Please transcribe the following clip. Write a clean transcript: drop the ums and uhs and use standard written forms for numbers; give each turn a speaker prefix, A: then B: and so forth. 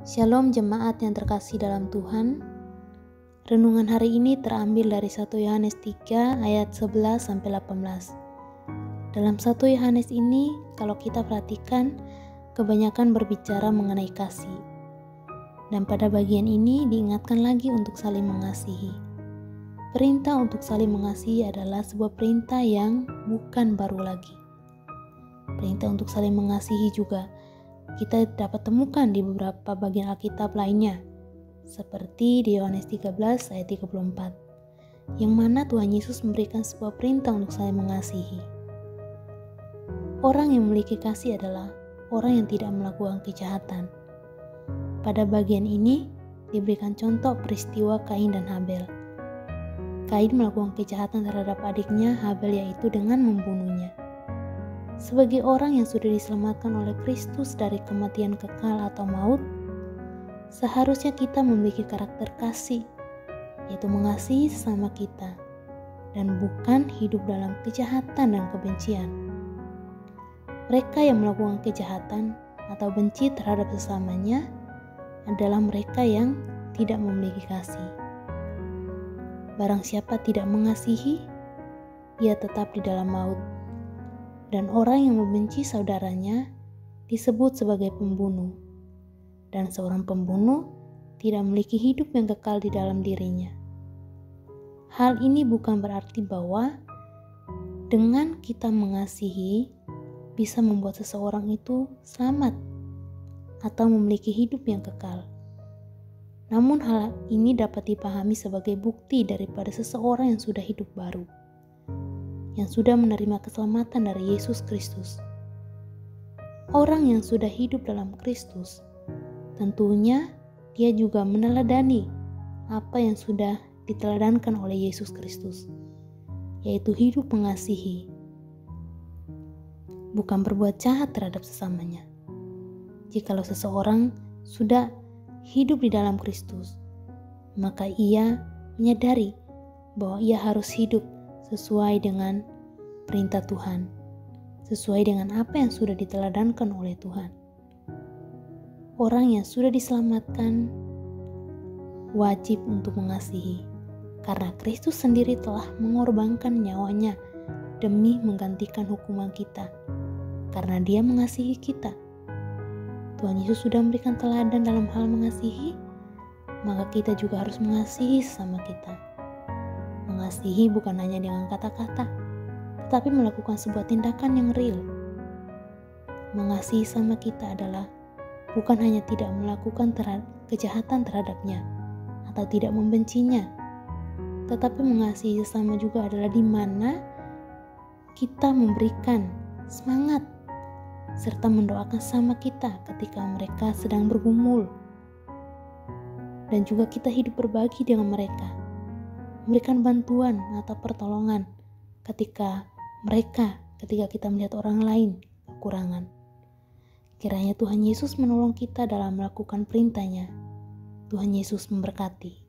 A: Shalom jemaat yang terkasih dalam Tuhan. Renungan hari ini terambil dari 1 Yohanes 3 ayat 11-18. Dalam 1 Yohanes ini, kalau kita perhatikan, kebanyakan berbicara mengenai kasih. Dan pada bagian ini diingatkan lagi untuk saling mengasihi. Perintah untuk saling mengasihi adalah sebuah perintah yang bukan baru lagi. Perintah untuk saling mengasihi juga kita dapat temukan di beberapa bagian Alkitab lainnya, seperti di Yohanes 13 ayat 34, yang mana Tuhan Yesus memberikan sebuah perintah untuk saling mengasihi. Orang yang memiliki kasih adalah orang yang tidak melakukan kejahatan. Pada bagian ini diberikan contoh peristiwa Kain dan Habel. Kain melakukan kejahatan terhadap adiknya Habel, yaitu dengan membunuhnya. Sebagai orang yang sudah diselamatkan oleh Kristus dari kematian kekal atau maut, seharusnya kita memiliki karakter kasih, yaitu mengasihi sesama kita, dan bukan hidup dalam kejahatan dan kebencian. Mereka yang melakukan kejahatan atau benci terhadap sesamanya adalah mereka yang tidak memiliki kasih. Barang siapa tidak mengasihi, ia tetap di dalam maut. Dan orang yang membenci saudaranya disebut sebagai pembunuh. Dan seorang pembunuh tidak memiliki hidup yang kekal di dalam dirinya. Hal ini bukan berarti bahwa dengan kita mengasihi bisa membuat seseorang itu selamat atau memiliki hidup yang kekal. Namun hal ini dapat dipahami sebagai bukti daripada seseorang yang sudah hidup baru, yang sudah menerima keselamatan dari Yesus Kristus. Orang yang sudah hidup dalam Kristus, tentunya dia juga meneladani apa yang sudah diteladankan oleh Yesus Kristus, yaitu hidup mengasihi, bukan berbuat jahat terhadap sesamanya. Jikalau seseorang sudah hidup di dalam Kristus, maka ia menyadari bahwa ia harus hidup sesuai dengan perintah Tuhan, sesuai dengan apa yang sudah diteladankan oleh Tuhan. Orang yang sudah diselamatkan wajib untuk mengasihi, karena Kristus sendiri telah mengorbankan nyawanya demi menggantikan hukuman kita, karena Dia mengasihi kita. Tuhan Yesus sudah memberikan teladan dalam hal mengasihi, maka kita juga harus mengasihi sesama kita. Mengasihi bukan hanya dengan kata-kata, tetapi melakukan sebuah tindakan yang real. Mengasihi sama kita adalah bukan hanya tidak melakukan kejahatan terhadapnya atau tidak membencinya, tetapi mengasihi sesama juga adalah di mana kita memberikan semangat serta mendoakan sama kita ketika mereka sedang bergumul, dan juga kita hidup berbagi dengan mereka, memberikan bantuan atau pertolongan ketika kita melihat orang lain kekurangan. Kiranya Tuhan Yesus menolong kita dalam melakukan perintah-Nya. Tuhan Yesus memberkati.